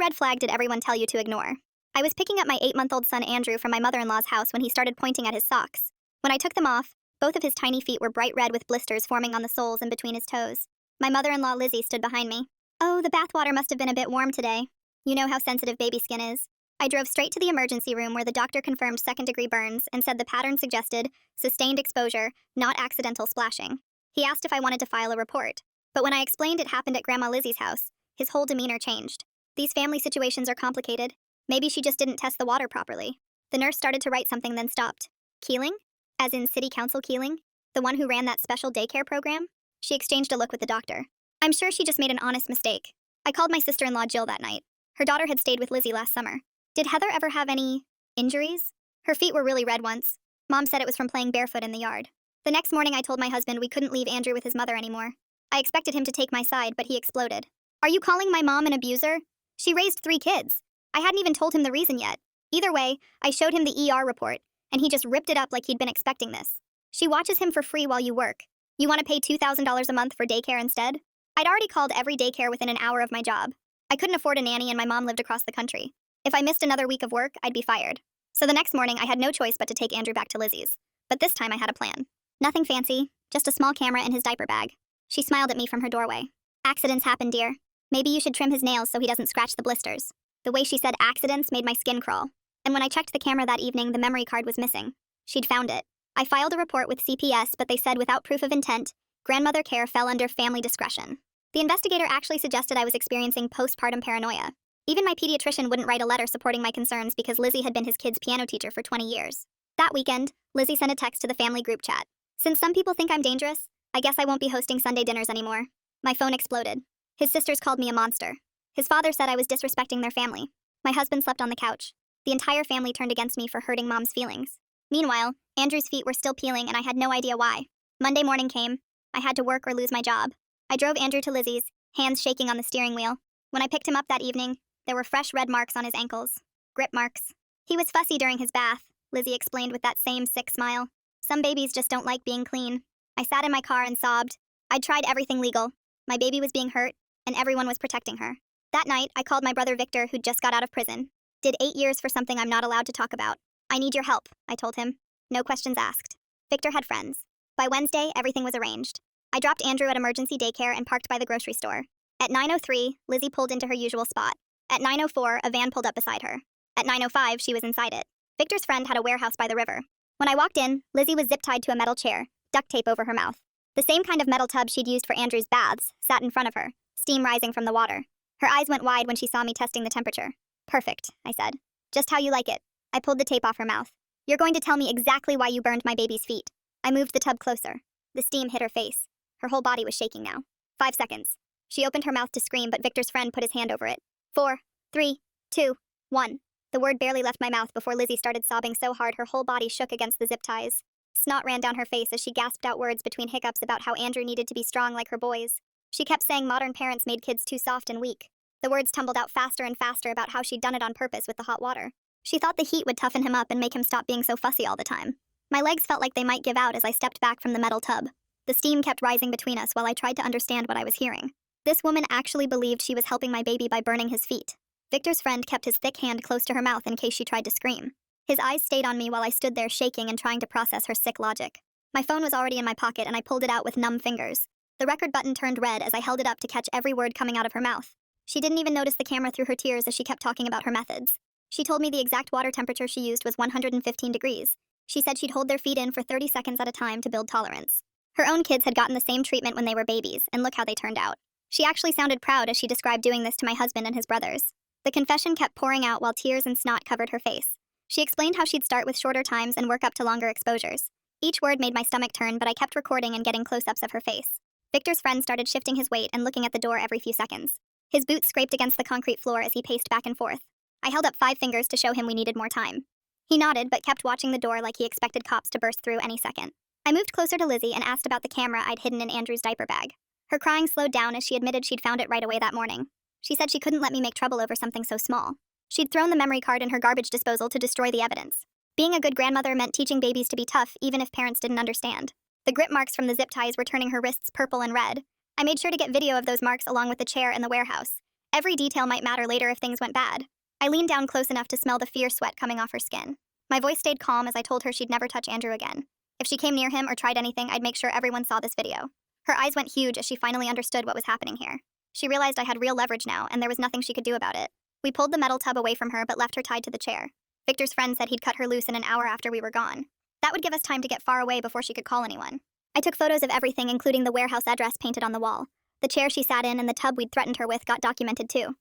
red flag did everyone tell you to ignore? I was picking up my 8-month-old son Andrew from my mother-in-law's house when he started pointing at his socks. When I took them off, both of his tiny feet were bright red with blisters forming on the soles and between his toes. My mother-in-law Lizzie stood behind me. Oh, the bathwater must have been a bit warm today. You know how sensitive baby skin is. I drove straight to the emergency room where the doctor confirmed second-degree burns and said the pattern suggested sustained exposure, not accidental splashing. He asked if I wanted to file a report, but when I explained it happened at Grandma Lizzie's house, his whole demeanor changed. These family situations are complicated. Maybe she just didn't test the water properly. The nurse started to write something, then stopped. Keeling? As in City Council Keeling? The one who ran that special daycare program? She exchanged a look with the doctor. I'm sure she just made an honest mistake. I called my sister-in-law Jill that night. Her daughter had stayed with Lizzie last summer. Did Heather ever have any injuries? Her feet were really red once. Mom said it was from playing barefoot in the yard. The next morning I told my husband we couldn't leave Andrew with his mother anymore. I expected him to take my side, but he exploded. Are you calling my mom an abuser? She raised 3 kids. I hadn't even told him the reason yet. Either way, I showed him the ER report, and he just ripped it up like he'd been expecting this. She watches him for free while you work. You want to pay $2,000 a month for daycare instead? I'd already called every daycare within an hour of my job. I couldn't afford a nanny and my mom lived across the country. If I missed another week of work, I'd be fired. So the next morning, I had no choice but to take Andrew back to Lizzie's. But this time I had a plan. Nothing fancy, just a small camera in his diaper bag. She smiled at me from her doorway. Accidents happen, dear. Maybe you should trim his nails so he doesn't scratch the blisters. The way she said accidents made my skin crawl. And when I checked the camera that evening, the memory card was missing. She'd found it. I filed a report with CPS, but they said without proof of intent, grandmother care fell under family discretion. The investigator actually suggested I was experiencing postpartum paranoia. Even my pediatrician wouldn't write a letter supporting my concerns because Lizzie had been his kid's piano teacher for 20 years. That weekend, Lizzie sent a text to the family group chat. Since some people think I'm dangerous, I guess I won't be hosting Sunday dinners anymore. My phone exploded. His sisters called me a monster. His father said I was disrespecting their family. My husband slept on the couch. The entire family turned against me for hurting Mom's feelings. Meanwhile, Andrew's feet were still peeling and I had no idea why. Monday morning came. I had to work or lose my job. I drove Andrew to Lizzie's, hands shaking on the steering wheel. When I picked him up that evening, there were fresh red marks on his ankles. Grip marks. He was fussy during his bath, Lizzie explained with that same sick smile. Some babies just don't like being clean. I sat in my car and sobbed. I'd tried everything legal. My baby was being hurt, and everyone was protecting her. That night, I called my brother Victor, who'd just got out of prison. Did 8 years for something I'm not allowed to talk about. I need your help, I told him. No questions asked. Victor had friends. By Wednesday, everything was arranged. I dropped Andrew at emergency daycare and parked by the grocery store. At 9:03, Lizzie pulled into her usual spot. At 9:04, a van pulled up beside her. At 9:05, she was inside it. Victor's friend had a warehouse by the river. When I walked in, Lizzie was zip-tied to a metal chair, duct tape over her mouth. The same kind of metal tub she'd used for Andrew's baths sat in front of her, steam rising from the water. Her eyes went wide when she saw me testing the temperature. Perfect, I said. Just how you like it. I pulled the tape off her mouth. You're going to tell me exactly why you burned my baby's feet. I moved the tub closer. The steam hit her face. Her whole body was shaking now. 5 seconds. She opened her mouth to scream, but Victor's friend put his hand over it. 4, 3, 2, 1. The word barely left my mouth before Lizzie started sobbing so hard her whole body shook against the zip ties. Snot ran down her face as she gasped out words between hiccups about how Andrew needed to be strong like her boys. She kept saying modern parents made kids too soft and weak. The words tumbled out faster and faster about how she'd done it on purpose with the hot water. She thought the heat would toughen him up and make him stop being so fussy all the time. My legs felt like they might give out as I stepped back from the metal tub. The steam kept rising between us while I tried to understand what I was hearing. This woman actually believed she was helping my baby by burning his feet. Victor's friend kept his thick hand close to her mouth in case she tried to scream. His eyes stayed on me while I stood there shaking and trying to process her sick logic. My phone was already in my pocket and I pulled it out with numb fingers. The record button turned red as I held it up to catch every word coming out of her mouth. She didn't even notice the camera through her tears as she kept talking about her methods. She told me the exact water temperature she used was 115 degrees. She said she'd hold their feet in for 30 seconds at a time to build tolerance. Her own kids had gotten the same treatment when they were babies, and look how they turned out. She actually sounded proud as she described doing this to my husband and his brothers. The confession kept pouring out while tears and snot covered her face. She explained how she'd start with shorter times and work up to longer exposures. Each word made my stomach turn, but I kept recording and getting close-ups of her face. Victor's friend started shifting his weight and looking at the door every few seconds. His boots scraped against the concrete floor as he paced back and forth. I held up 5 fingers to show him we needed more time. He nodded, but kept watching the door like he expected cops to burst through any second. I moved closer to Lizzie and asked about the camera I'd hidden in Andrew's diaper bag. Her crying slowed down as she admitted she'd found it right away that morning. She said she couldn't let me make trouble over something so small. She'd thrown the memory card in her garbage disposal to destroy the evidence. Being a good grandmother meant teaching babies to be tough, even if parents didn't understand. The grip marks from the zip ties were turning her wrists purple and red. I made sure to get video of those marks along with the chair in the warehouse. Every detail might matter later if things went bad. I leaned down close enough to smell the fierce sweat coming off her skin. My voice stayed calm as I told her she'd never touch Andrew again. If she came near him or tried anything, I'd make sure everyone saw this video. Her eyes went huge as she finally understood what was happening here. She realized I had real leverage now, and there was nothing she could do about it. We pulled the metal tub away from her but left her tied to the chair. Victor's friend said he'd cut her loose in an hour after we were gone. That would give us time to get far away before she could call anyone. I took photos of everything, including the warehouse address painted on the wall. The chair she sat in and the tub we'd threatened her with got documented too.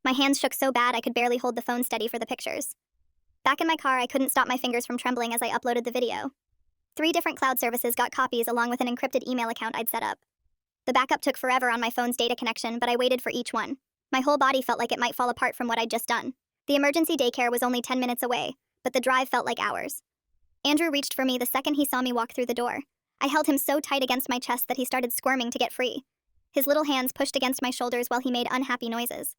My hands shook so bad I could barely hold the phone steady for the pictures. Back in my car, I couldn't stop my fingers from trembling as I uploaded the video. 3 different cloud services got copies along with an encrypted email account I'd set up. The backup took forever on my phone's data connection, but I waited for each one. My whole body felt like it might fall apart from what I'd just done. The emergency daycare was only 10 minutes away, but the drive felt like hours. Andrew reached for me the second he saw me walk through the door. I held him so tight against my chest that he started squirming to get free. His little hands pushed against my shoulders while he made unhappy noises.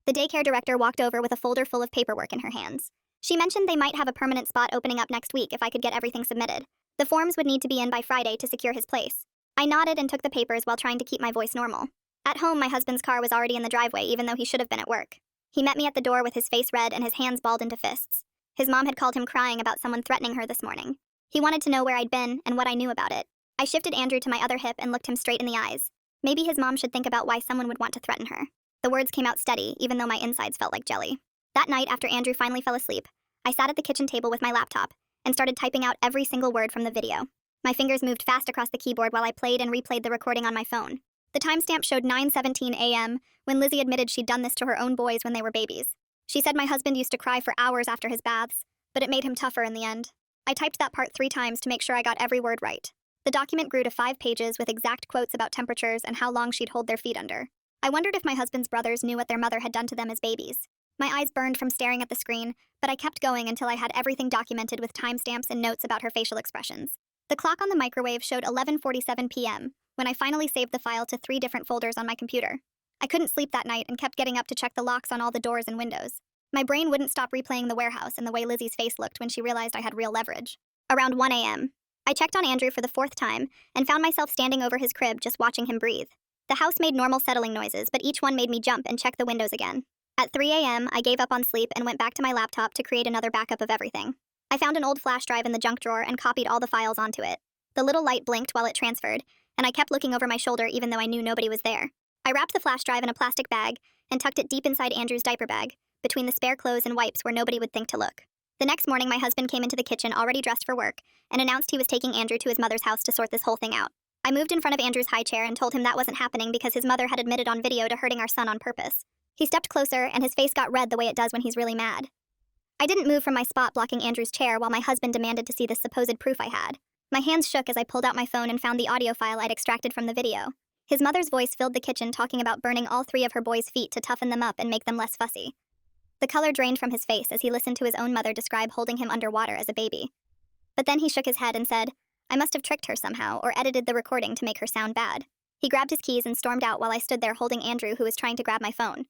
The daycare director walked over with a folder full of paperwork in her hands. She mentioned they might have a permanent spot opening up next week if I could get everything submitted. The forms would need to be in by Friday to secure his place. I nodded and took the papers while trying to keep my voice normal. At home, my husband's car was already in the driveway, even though he should have been at work. He met me at the door with his face red and his hands balled into fists. His mom had called him crying about someone threatening her this morning. He wanted to know where I'd been and what I knew about it. I shifted Andrew to my other hip and looked him straight in the eyes. Maybe his mom should think about why someone would want to threaten her. The words came out steady, even though my insides felt like jelly. That night, after Andrew finally fell asleep, I sat at the kitchen table with my laptop and started typing out every single word from the video. My fingers moved fast across the keyboard while I played and replayed the recording on my phone. The timestamp showed 9:17 a.m. when Lizzie admitted she'd done this to her own boys when they were babies. She said my husband used to cry for hours after his baths, but it made him tougher in the end. I typed that part 3 times to make sure I got every word right. The document grew to 5 pages with exact quotes about temperatures and how long she'd hold their feet under. I wondered if my husband's brothers knew what their mother had done to them as babies. My eyes burned from staring at the screen, but I kept going until I had everything documented with timestamps and notes about her facial expressions. The clock on the microwave showed 11:47 p.m. when I finally saved the file to 3 different folders on my computer. I couldn't sleep that night and kept getting up to check the locks on all the doors and windows. My brain wouldn't stop replaying the warehouse and the way Lizzie's face looked when she realized I had real leverage. Around 1 a.m., I checked on Andrew for the 4th time and found myself standing over his crib just watching him breathe. The house made normal settling noises, but each one made me jump and check the windows again. At 3 a.m., I gave up on sleep and went back to my laptop to create another backup of everything. I found an old flash drive in the junk drawer and copied all the files onto it. The little light blinked while it transferred, and I kept looking over my shoulder even though I knew nobody was there. I wrapped the flash drive in a plastic bag and tucked it deep inside Andrew's diaper bag, between the spare clothes and wipes where nobody would think to look. The next morning, my husband came into the kitchen already dressed for work and announced he was taking Andrew to his mother's house to sort this whole thing out. I moved in front of Andrew's high chair and told him that wasn't happening because his mother had admitted on video to hurting our son on purpose. He stepped closer, and his face got red the way it does when he's really mad. I didn't move from my spot blocking Andrew's chair while my husband demanded to see the supposed proof I had. My hands shook as I pulled out my phone and found the audio file I'd extracted from the video. His mother's voice filled the kitchen talking about burning all 3 of her boys' feet to toughen them up and make them less fussy. The color drained from his face as he listened to his own mother describe holding him underwater as a baby. But then he shook his head and said, I must have tricked her somehow or edited the recording to make her sound bad. He grabbed his keys and stormed out while I stood there holding Andrew, who was trying to grab my phone.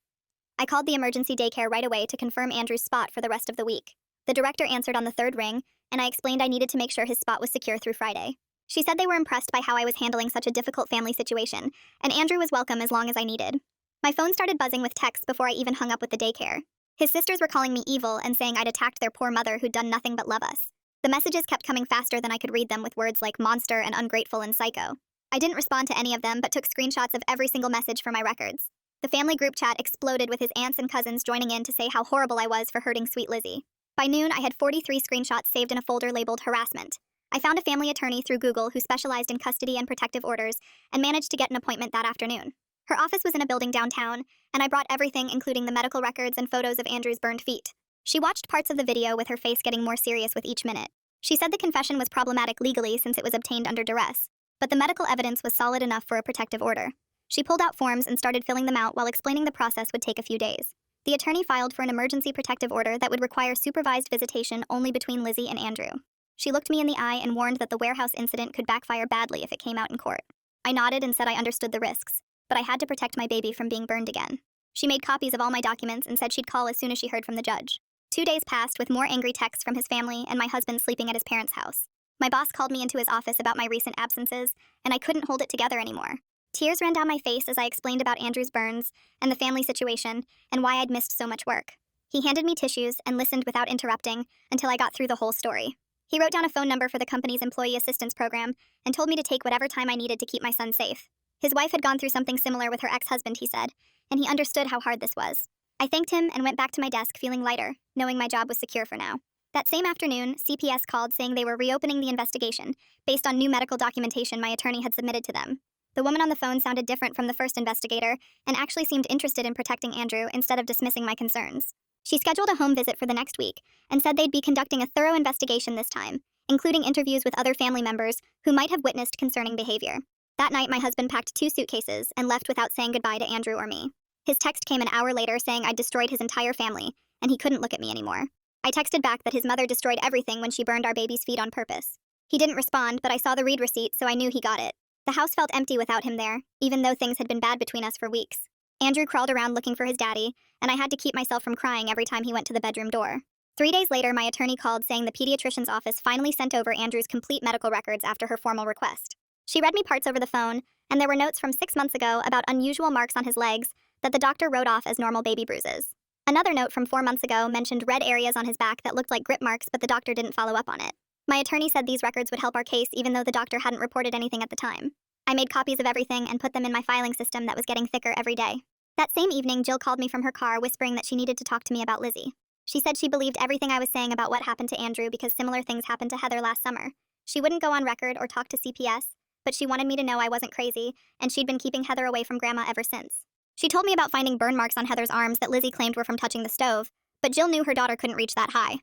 I called the emergency daycare right away to confirm Andrew's spot for the rest of the week. The director answered on the 3rd ring, and I explained I needed to make sure his spot was secure through Friday. She said they were impressed by how I was handling such a difficult family situation, and Andrew was welcome as long as I needed. My phone started buzzing with texts before I even hung up with the daycare. His sisters were calling me evil and saying I'd attacked their poor mother who'd done nothing but love us. The messages kept coming faster than I could read them with words like monster and ungrateful and psycho. I didn't respond to any of them but took screenshots of every single message for my records. The family group chat exploded with his aunts and cousins joining in to say how horrible I was for hurting sweet Lizzie. By noon, I had 43 screenshots saved in a folder labeled harassment. I found a family attorney through Google who specialized in custody and protective orders and managed to get an appointment that afternoon. Her office was in a building downtown, and I brought everything including the medical records and photos of Andrew's burned feet. She watched parts of the video with her face getting more serious with each minute. She said the confession was problematic legally since it was obtained under duress, but the medical evidence was solid enough for a protective order. She pulled out forms and started filling them out while explaining the process would take a few days. The attorney filed for an emergency protective order that would require supervised visitation only between Lizzie and Andrew. She looked me in the eye and warned that the warehouse incident could backfire badly if it came out in court. I nodded and said I understood the risks, but I had to protect my baby from being burned again. She made copies of all my documents and said she'd call as soon as she heard from the judge. 2 days passed with more angry texts from his family and my husband sleeping at his parents' house. My boss called me into his office about my recent absences, and I couldn't hold it together anymore. Tears ran down my face as I explained about Andrew's burns and the family situation and why I'd missed so much work. He handed me tissues and listened without interrupting until I got through the whole story. He wrote down a phone number for the company's employee assistance program and told me to take whatever time I needed to keep my son safe. His wife had gone through something similar with her ex-husband, he said, and he understood how hard this was. I thanked him and went back to my desk feeling lighter, knowing my job was secure for now. That same afternoon, CPS called saying they were reopening the investigation based on new medical documentation my attorney had submitted to them. The woman on the phone sounded different from the first investigator and actually seemed interested in protecting Andrew instead of dismissing my concerns. She scheduled a home visit for the next week and said they'd be conducting a thorough investigation this time, including interviews with other family members who might have witnessed concerning behavior. That night, my husband packed 2 suitcases and left without saying goodbye to Andrew or me. His text came an hour later saying I'd destroyed his entire family, and he couldn't look at me anymore. I texted back that his mother destroyed everything when she burned our baby's feet on purpose. He didn't respond, but I saw the read receipt, so I knew he got it. The house felt empty without him there, even though things had been bad between us for weeks. Andrew crawled around looking for his daddy, and I had to keep myself from crying every time he went to the bedroom door. 3 days later, my attorney called saying the pediatrician's office finally sent over Andrew's complete medical records after her formal request. She read me parts over the phone, and there were notes from 6 months ago about unusual marks on his legs that the doctor wrote off as normal baby bruises. Another note from 4 months ago mentioned red areas on his back that looked like grip marks, but the doctor didn't follow up on it. My attorney said these records would help our case even though the doctor hadn't reported anything at the time. I made copies of everything and put them in my filing system that was getting thicker every day. That same evening, Jill called me from her car whispering that she needed to talk to me about Lizzie. She said she believed everything I was saying about what happened to Andrew because similar things happened to Heather last summer. She wouldn't go on record or talk to CPS, but she wanted me to know I wasn't crazy, and she'd been keeping Heather away from Grandma ever since. She told me about finding burn marks on Heather's arms that Lizzie claimed were from touching the stove, but Jill knew her daughter couldn't reach that high.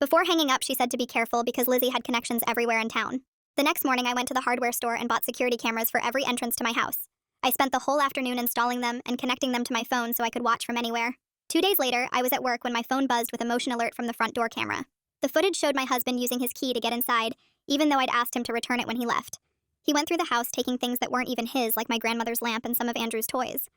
Before hanging up, she said to be careful because Lizzie had connections everywhere in town. The next morning, I went to the hardware store and bought security cameras for every entrance to my house. I spent the whole afternoon installing them and connecting them to my phone so I could watch from anywhere. 2 days later, I was at work when my phone buzzed with a motion alert from the front door camera. The footage showed my husband using his key to get inside, even though I'd asked him to return it when he left. He went through the house taking things that weren't even his, like my grandmother's lamp and some of Andrew's toys.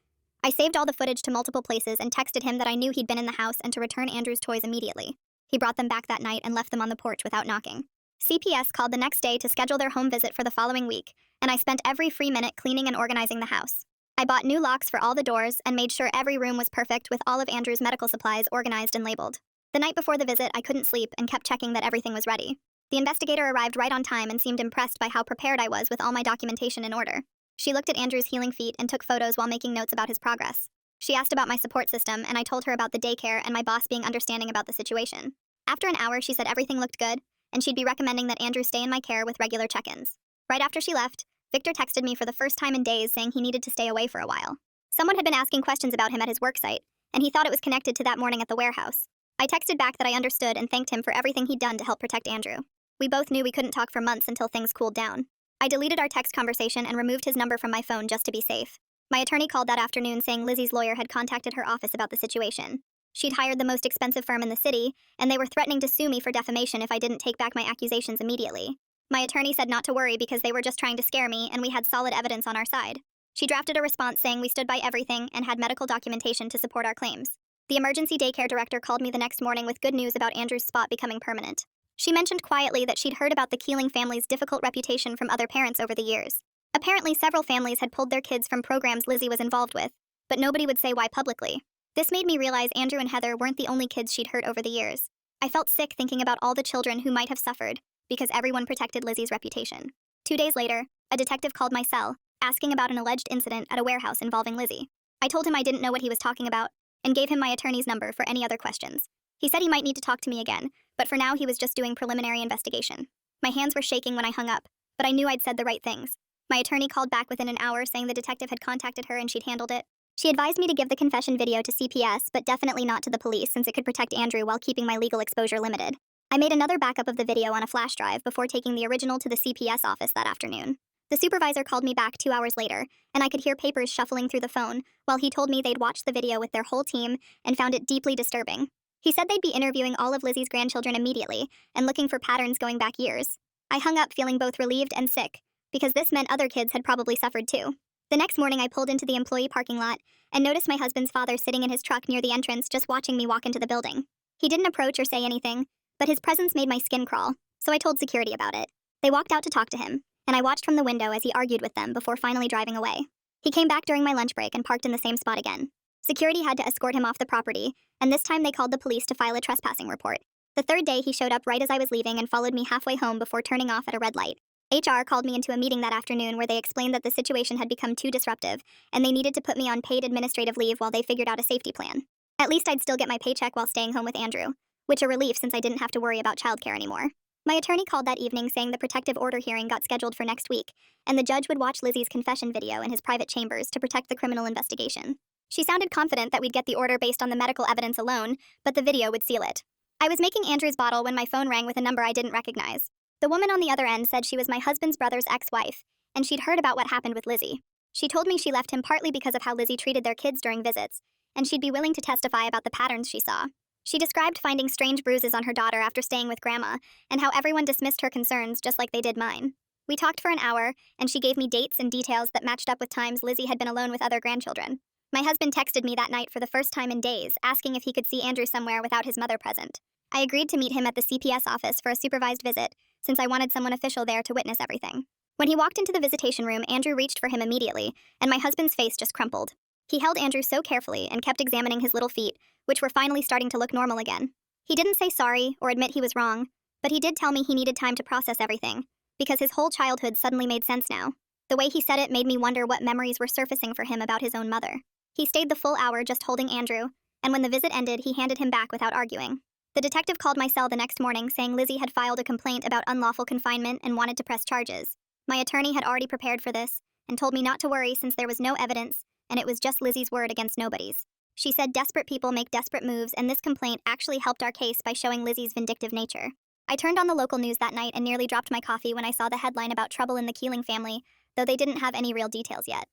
I saved all the footage to multiple places and texted him that I knew he'd been in the house and to return Andrew's toys immediately. He brought them back that night and left them on the porch without knocking. CPS called the next day to schedule their home visit for the following week, and I spent every free minute cleaning and organizing the house. I bought new locks for all the doors and made sure every room was perfect with all of Andrew's medical supplies organized and labeled. The night before the visit, I couldn't sleep and kept checking that everything was ready. The investigator arrived right on time and seemed impressed by how prepared I was with all my documentation in order. She looked at Andrew's healing feet and took photos while making notes about his progress. She asked about my support system, and I told her about the daycare and my boss being understanding about the situation. After an hour, she said everything looked good, and she'd be recommending that Andrew stay in my care with regular check-ins. Right after she left, Victor texted me for the first time in days saying he needed to stay away for a while. Someone had been asking questions about him at his work site, and he thought it was connected to that morning at the warehouse. I texted back that I understood and thanked him for everything he'd done to help protect Andrew. We both knew we couldn't talk for months until things cooled down. I deleted our text conversation and removed his number from my phone just to be safe. My attorney called that afternoon saying Lizzie's lawyer had contacted her office about the situation. She'd hired the most expensive firm in the city, and they were threatening to sue me for defamation if I didn't take back my accusations immediately. My attorney said not to worry because they were just trying to scare me and we had solid evidence on our side. She drafted a response saying we stood by everything and had medical documentation to support our claims. The emergency daycare director called me the next morning with good news about Andrew's spot becoming permanent. She mentioned quietly that she'd heard about the Keeling family's difficult reputation from other parents over the years. Apparently, several families had pulled their kids from programs Lizzie was involved with, but nobody would say why publicly. This made me realize Andrew and Heather weren't the only kids she'd hurt over the years. I felt sick thinking about all the children who might have suffered, because everyone protected Lizzie's reputation. 2 days later, a detective called my cell, asking about an alleged incident at a warehouse involving Lizzie. I told him I didn't know what he was talking about, and gave him my attorney's number for any other questions. He said he might need to talk to me again, but for now he was just doing preliminary investigation. My hands were shaking when I hung up, but I knew I'd said the right things. My attorney called back within an hour saying the detective had contacted her and she'd handled it. She advised me to give the confession video to CPS, but definitely not to the police since it could protect Andrew while keeping my legal exposure limited. I made another backup of the video on a flash drive before taking the original to the CPS office that afternoon. The supervisor called me back 2 hours later, and I could hear papers shuffling through the phone while he told me they'd watched the video with their whole team and found it deeply disturbing. He said they'd be interviewing all of Lizzie's grandchildren immediately and looking for patterns going back years. I hung up feeling both relieved and sick, because this meant other kids had probably suffered too. The next morning I pulled into the employee parking lot and noticed my husband's father sitting in his truck near the entrance just watching me walk into the building. He didn't approach or say anything, but his presence made my skin crawl, so I told security about it. They walked out to talk to him, and I watched from the window as he argued with them before finally driving away. He came back during my lunch break and parked in the same spot again. Security had to escort him off the property, and this time they called the police to file a trespassing report. The third day, he showed up right as I was leaving and followed me halfway home before turning off at a red light. HR called me into a meeting that afternoon where they explained that the situation had become too disruptive, and they needed to put me on paid administrative leave while they figured out a safety plan. At least I'd still get my paycheck while staying home with Andrew, which a relief since I didn't have to worry about childcare anymore. My attorney called that evening saying the protective order hearing got scheduled for next week, and the judge would watch Lizzie's confession video in his private chambers to protect the criminal investigation. She sounded confident that we'd get the order based on the medical evidence alone, but the video would seal it. I was making Andrew's bottle when my phone rang with a number I didn't recognize. The woman on the other end said she was my husband's brother's ex-wife, and she'd heard about what happened with Lizzie. She told me she left him partly because of how Lizzie treated their kids during visits, and she'd be willing to testify about the patterns she saw. She described finding strange bruises on her daughter after staying with Grandma, and how everyone dismissed her concerns just like they did mine. We talked for an hour, and she gave me dates and details that matched up with times Lizzie had been alone with other grandchildren. My husband texted me that night for the first time in days, asking if he could see Andrew somewhere without his mother present. I agreed to meet him at the CPS office for a supervised visit, since I wanted someone official there to witness everything. When he walked into the visitation room, Andrew reached for him immediately, and my husband's face just crumpled. He held Andrew so carefully and kept examining his little feet, which were finally starting to look normal again. He didn't say sorry or admit he was wrong, but he did tell me he needed time to process everything, because his whole childhood suddenly made sense now. The way he said it made me wonder what memories were surfacing for him about his own mother. He stayed the full hour just holding Andrew, and when the visit ended, he handed him back without arguing. The detective called my cell the next morning saying Lizzie had filed a complaint about unlawful confinement and wanted to press charges. My attorney had already prepared for this and told me not to worry since there was no evidence and it was just Lizzie's word against nobody's. She said desperate people make desperate moves, and this complaint actually helped our case by showing Lizzie's vindictive nature. I turned on the local news that night and nearly dropped my coffee when I saw the headline about trouble in the Keeling family, though they didn't have any real details yet.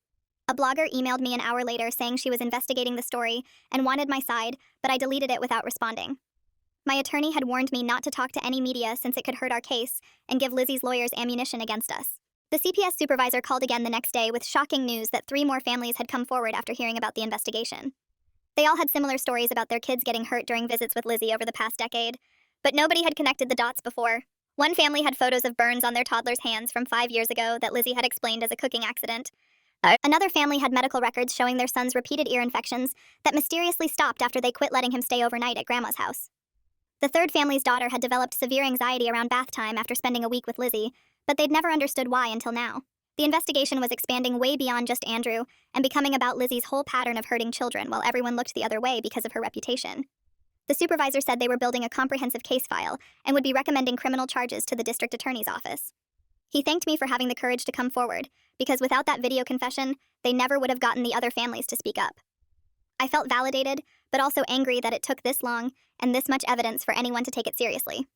A blogger emailed me an hour later saying she was investigating the story and wanted my side, but I deleted it without responding. My attorney had warned me not to talk to any media since it could hurt our case and give Lizzie's lawyers ammunition against us. The CPS supervisor called again the next day with shocking news that 3 more families had come forward after hearing about the investigation. They all had similar stories about their kids getting hurt during visits with Lizzie over the past decade, but nobody had connected the dots before. One family had photos of burns on their toddler's hands from 5 years ago that Lizzie had explained as a cooking accident. Another family had medical records showing their son's repeated ear infections that mysteriously stopped after they quit letting him stay overnight at Grandma's house. The third family's daughter had developed severe anxiety around bath time after spending a week with Lizzie, but they'd never understood why until now. The investigation was expanding way beyond just Andrew and becoming about Lizzie's whole pattern of hurting children while everyone looked the other way because of her reputation. The supervisor said they were building a comprehensive case file and would be recommending criminal charges to the district attorney's office. He thanked me for having the courage to come forward, because without that video confession, they never would have gotten the other families to speak up. I felt validated, but also angry that it took this long and this much evidence for anyone to take it seriously.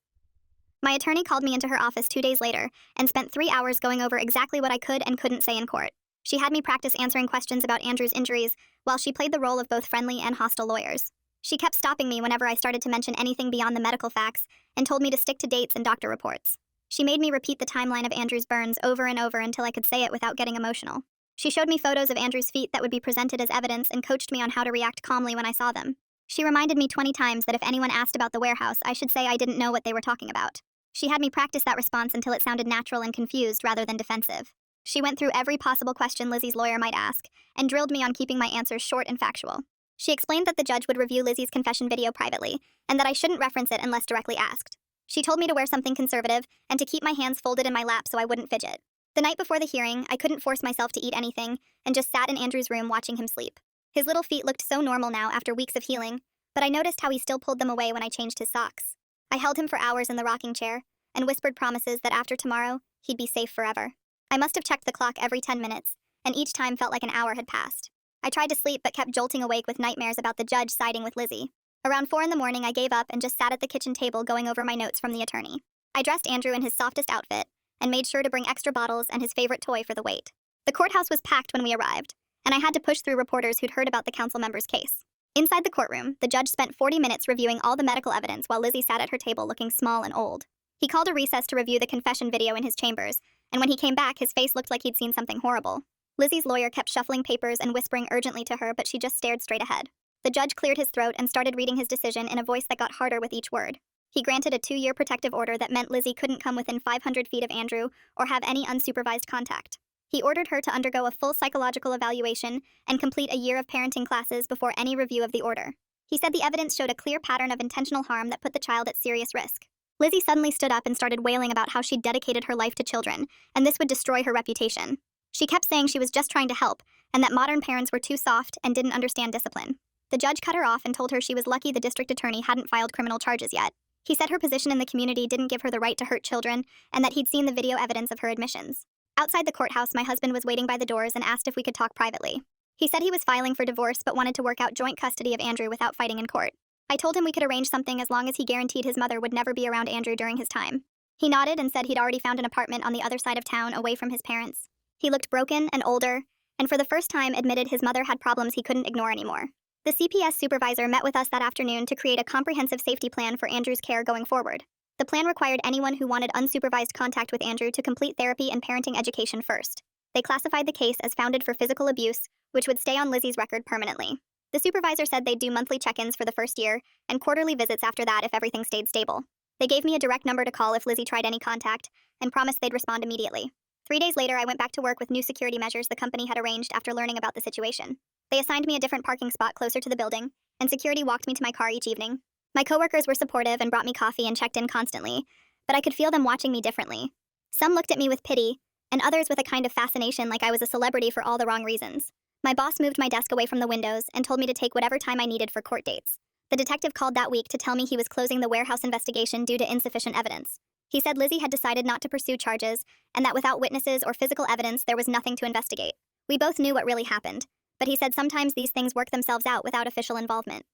My attorney called me into her office 2 days later and spent 3 hours going over exactly what I could and couldn't say in court. She had me practice answering questions about Andrew's injuries while she played the role of both friendly and hostile lawyers. She kept stopping me whenever I started to mention anything beyond the medical facts and told me to stick to dates and doctor reports. She made me repeat the timeline of Andrew's burns over and over until I could say it without getting emotional. She showed me photos of Andrew's feet that would be presented as evidence and coached me on how to react calmly when I saw them. She reminded me 20 times that if anyone asked about the warehouse, I should say I didn't know what they were talking about. She had me practice that response until it sounded natural and confused rather than defensive. She went through every possible question Lizzie's lawyer might ask and drilled me on keeping my answers short and factual. She explained that the judge would review Lizzie's confession video privately and that I shouldn't reference it unless directly asked. She told me to wear something conservative and to keep my hands folded in my lap so I wouldn't fidget. The night before the hearing, I couldn't force myself to eat anything and just sat in Andrew's room watching him sleep. His little feet looked so normal now after weeks of healing, but I noticed how he still pulled them away when I changed his socks. I held him for hours in the rocking chair and whispered promises that after tomorrow, he'd be safe forever. I must have checked the clock every 10 minutes, and each time felt like an hour had passed. I tried to sleep but kept jolting awake with nightmares about the judge siding with Lizzie. Around 4 in the morning, I gave up and just sat at the kitchen table going over my notes from the attorney. I dressed Andrew in his softest outfit and made sure to bring extra bottles and his favorite toy for the wait. The courthouse was packed when we arrived, and I had to push through reporters who'd heard about the council member's case. Inside the courtroom, the judge spent 40 minutes reviewing all the medical evidence while Lizzie sat at her table looking small and old. He called a recess to review the confession video in his chambers, and when he came back, his face looked like he'd seen something horrible. Lizzie's lawyer kept shuffling papers and whispering urgently to her, but she just stared straight ahead. The judge cleared his throat and started reading his decision in a voice that got harder with each word. He granted a 2-year protective order that meant Lizzie couldn't come within 500 feet of Andrew or have any unsupervised contact. He ordered her to undergo a full psychological evaluation and complete a year of parenting classes before any review of the order. He said the evidence showed a clear pattern of intentional harm that put the child at serious risk. Lizzie suddenly stood up and started wailing about how she'd dedicated her life to children, and this would destroy her reputation. She kept saying she was just trying to help, and that modern parents were too soft and didn't understand discipline. The judge cut her off and told her she was lucky the district attorney hadn't filed criminal charges yet. He said her position in the community didn't give her the right to hurt children, and that he'd seen the video evidence of her admissions. Outside the courthouse, my husband was waiting by the doors and asked if we could talk privately. He said he was filing for divorce but wanted to work out joint custody of Andrew without fighting in court. I told him we could arrange something as long as he guaranteed his mother would never be around Andrew during his time. He nodded and said he'd already found an apartment on the other side of town away from his parents. He looked broken and older, and for the first time admitted his mother had problems he couldn't ignore anymore. The CPS supervisor met with us that afternoon to create a comprehensive safety plan for Andrew's care going forward. The plan required anyone who wanted unsupervised contact with Andrew to complete therapy and parenting education first. They classified the case as founded for physical abuse, which would stay on Lizzie's record permanently. The supervisor said they'd do monthly check-ins for the first year and quarterly visits after that if everything stayed stable. They gave me a direct number to call if Lizzie tried any contact and promised they'd respond immediately. 3 days later, I went back to work with new security measures the company had arranged after learning about the situation. They assigned me a different parking spot closer to the building, and security walked me to my car each evening. My coworkers were supportive and brought me coffee and checked in constantly, but I could feel them watching me differently. Some looked at me with pity, and others with a kind of fascination like I was a celebrity for all the wrong reasons. My boss moved my desk away from the windows and told me to take whatever time I needed for court dates. The detective called that week to tell me he was closing the warehouse investigation due to insufficient evidence. He said Lizzie had decided not to pursue charges, and that without witnesses or physical evidence, there was nothing to investigate. We both knew what really happened, but he said sometimes these things work themselves out without official involvement.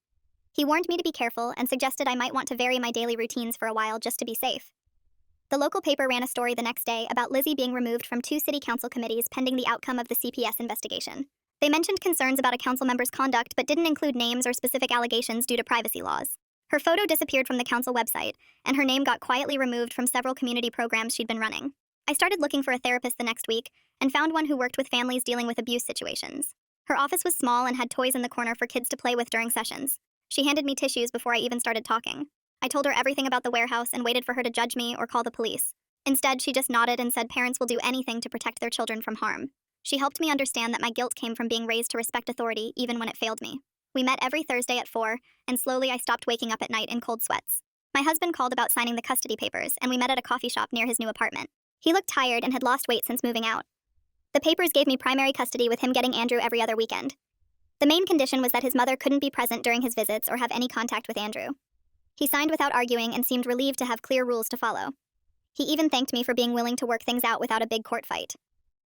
He warned me to be careful and suggested I might want to vary my daily routines for a while just to be safe. The local paper ran a story the next day about Lizzie being removed from 2 city council committees pending the outcome of the CPS investigation. They mentioned concerns about a council member's conduct but didn't include names or specific allegations due to privacy laws. Her photo disappeared from the council website, and her name got quietly removed from several community programs she'd been running. I started looking for a therapist the next week and found one who worked with families dealing with abuse situations. Her office was small and had toys in the corner for kids to play with during sessions. She handed me tissues before I even started talking. I told her everything about the warehouse and waited for her to judge me or call the police. Instead, she just nodded and said parents will do anything to protect their children from harm. She helped me understand that my guilt came from being raised to respect authority even when it failed me. We met every Thursday at 4, and slowly I stopped waking up at night in cold sweats. My husband called about signing the custody papers, and we met at a coffee shop near his new apartment. He looked tired and had lost weight since moving out. The papers gave me primary custody with him getting Andrew every other weekend. The main condition was that his mother couldn't be present during his visits or have any contact with Andrew. He signed without arguing and seemed relieved to have clear rules to follow. He even thanked me for being willing to work things out without a big court fight.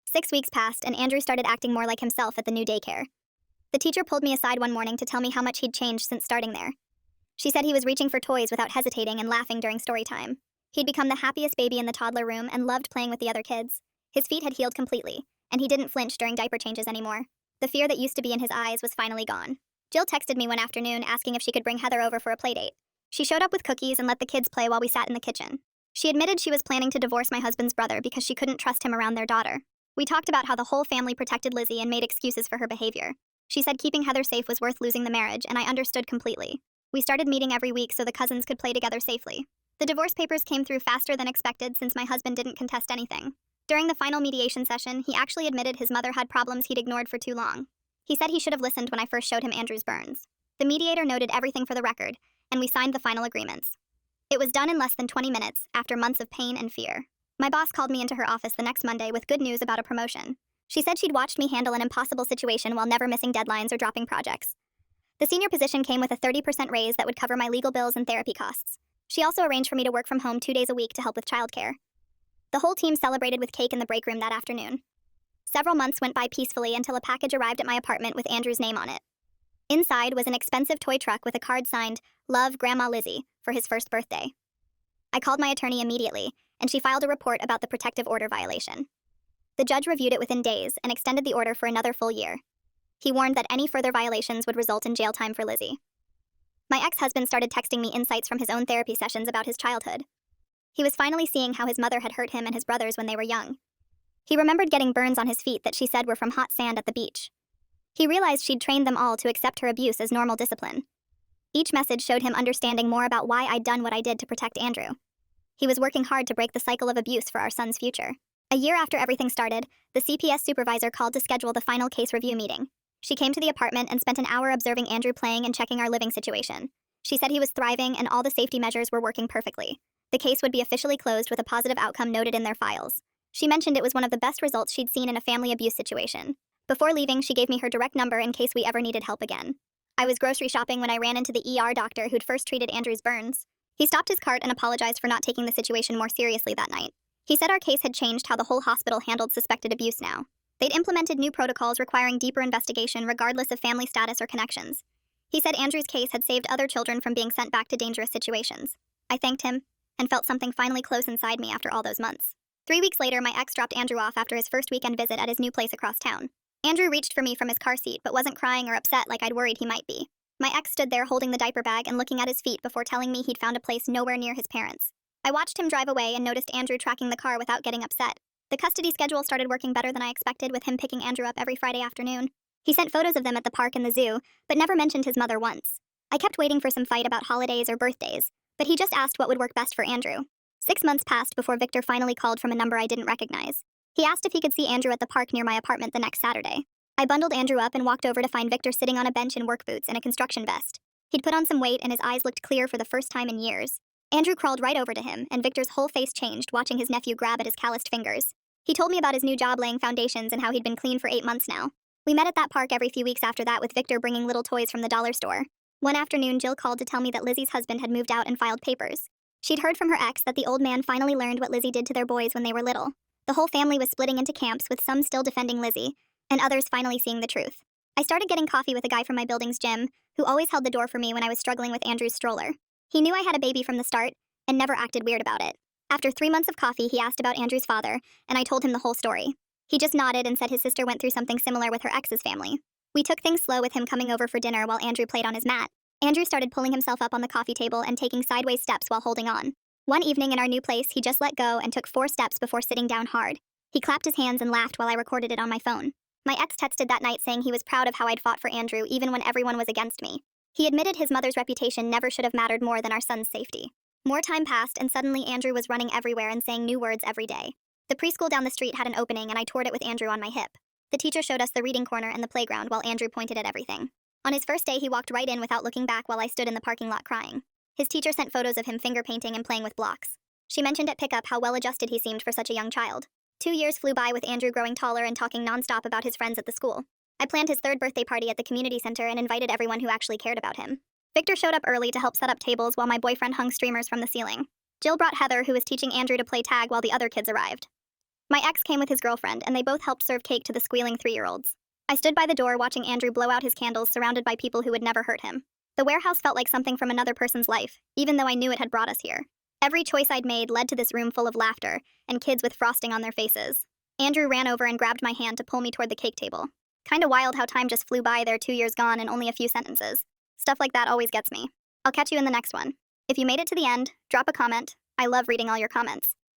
6 weeks passed, and Andrew started acting more like himself at the new daycare. The teacher pulled me aside one morning to tell me how much he'd changed since starting there. She said he was reaching for toys without hesitating and laughing during story time. He'd become the happiest baby in the toddler room and loved playing with the other kids. His feet had healed completely, and he didn't flinch during diaper changes anymore. The fear that used to be in his eyes was finally gone. Jill texted me one afternoon asking if she could bring Heather over for a playdate. She showed up with cookies and let the kids play while we sat in the kitchen. She admitted she was planning to divorce my husband's brother because she couldn't trust him around their daughter. We talked about how the whole family protected Lizzie and made excuses for her behavior. She said keeping Heather safe was worth losing the marriage, and I understood completely. We started meeting every week so the cousins could play together safely. The divorce papers came through faster than expected since my husband didn't contest anything. During the final mediation session, he actually admitted his mother had problems he'd ignored for too long. He said he should have listened when I first showed him Andrew's burns. The mediator noted everything for the record, and we signed the final agreements. It was done in less than 20 minutes, after months of pain and fear. My boss called me into her office the next Monday with good news about a promotion. She said she'd watched me handle an impossible situation while never missing deadlines or dropping projects. The senior position came with a 30% raise that would cover my legal bills and therapy costs. She also arranged for me to work from home 2 days a week to help with childcare. The whole team celebrated with cake in the break room that afternoon. Several months went by peacefully until a package arrived at my apartment with Andrew's name on it. Inside was an expensive toy truck with a card signed, "Love, Grandma Lizzie," for his first birthday. I called my attorney immediately, and she filed a report about the protective order violation. The judge reviewed it within days and extended the order for another full year. He warned that any further violations would result in jail time for Lizzie. My ex-husband started texting me insights from his own therapy sessions about his childhood. He was finally seeing how his mother had hurt him and his brothers when they were young. He remembered getting burns on his feet that she said were from hot sand at the beach. He realized she'd trained them all to accept her abuse as normal discipline. Each message showed him understanding more about why I'd done what I did to protect Andrew. He was working hard to break the cycle of abuse for our son's future. A year after everything started, the CPS supervisor called to schedule the final case review meeting. She came to the apartment and spent an hour observing Andrew playing and checking our living situation. She said he was thriving and all the safety measures were working perfectly. The case would be officially closed with a positive outcome noted in their files. She mentioned it was one of the best results she'd seen in a family abuse situation. Before leaving, she gave me her direct number in case we ever needed help again. I was grocery shopping when I ran into the ER doctor who'd first treated Andrew's burns. He stopped his cart and apologized for not taking the situation more seriously that night. He said our case had changed how the whole hospital handled suspected abuse now. They'd implemented new protocols requiring deeper investigation regardless of family status or connections. He said Andrew's case had saved other children from being sent back to dangerous situations. I thanked him and felt something finally close inside me after all those months. 3 weeks later, my ex dropped Andrew off after his first weekend visit at his new place across town. Andrew reached for me from his car seat but wasn't crying or upset like I'd worried he might be. My ex stood there holding the diaper bag and looking at his feet before telling me he'd found a place nowhere near his parents. I watched him drive away and noticed Andrew tracking the car without getting upset. The custody schedule started working better than I expected, with him picking Andrew up every Friday afternoon. He sent photos of them at the park and the zoo, but never mentioned his mother once. I kept waiting for some fight about holidays or birthdays, but he just asked what would work best for Andrew. 6 months passed before Victor finally called from a number I didn't recognize. He asked if he could see Andrew at the park near my apartment the next Saturday. I bundled Andrew up and walked over to find Victor sitting on a bench in work boots and a construction vest. He'd put on some weight and his eyes looked clear for the first time in years. Andrew crawled right over to him, and Victor's whole face changed watching his nephew grab at his calloused fingers. He told me about his new job laying foundations and how he'd been clean for 8 months now. We met at that park every few weeks after that, with Victor bringing little toys from the dollar store. One afternoon, Jill called to tell me that Lizzie's husband had moved out and filed papers. She'd heard from her ex that the old man finally learned what Lizzie did to their boys when they were little. The whole family was splitting into camps, with some still defending Lizzie, and others finally seeing the truth. I started getting coffee with a guy from my building's gym, who always held the door for me when I was struggling with Andrew's stroller. He knew I had a baby from the start, and never acted weird about it. After 3 months of coffee, he asked about Andrew's father, and I told him the whole story. He just nodded and said his sister went through something similar with her ex's family. We took things slow with him coming over for dinner while Andrew played on his mat. Andrew started pulling himself up on the coffee table and taking sideways steps while holding on. One evening in our new place, he just let go and took 4 steps before sitting down hard. He clapped his hands and laughed while I recorded it on my phone. My ex texted that night saying he was proud of how I'd fought for Andrew even when everyone was against me. He admitted his mother's reputation never should have mattered more than our son's safety. More time passed, and suddenly Andrew was running everywhere and saying new words every day. The preschool down the street had an opening, and I toured it with Andrew on my hip. The teacher showed us the reading corner and the playground while Andrew pointed at everything. On his first day, he walked right in without looking back while I stood in the parking lot crying. His teacher sent photos of him finger painting and playing with blocks. She mentioned at pickup how well-adjusted he seemed for such a young child. 2 years flew by with Andrew growing taller and talking nonstop about his friends at the school. I planned his 3rd birthday party at the community center and invited everyone who actually cared about him. Victor showed up early to help set up tables while my boyfriend hung streamers from the ceiling. Jill brought Heather, who was teaching Andrew to play tag while the other kids arrived. My ex came with his girlfriend, and they both helped serve cake to the squealing 3-year-olds. I stood by the door watching Andrew blow out his candles, surrounded by people who would never hurt him. The warehouse felt like something from another person's life, even though I knew it had brought us here. Every choice I'd made led to this room full of laughter, and kids with frosting on their faces. Andrew ran over and grabbed my hand to pull me toward the cake table. Kinda wild how time just flew by there, 2 years gone and only a few sentences. Stuff like that always gets me. I'll catch you in the next one. If you made it to the end, drop a comment. I love reading all your comments.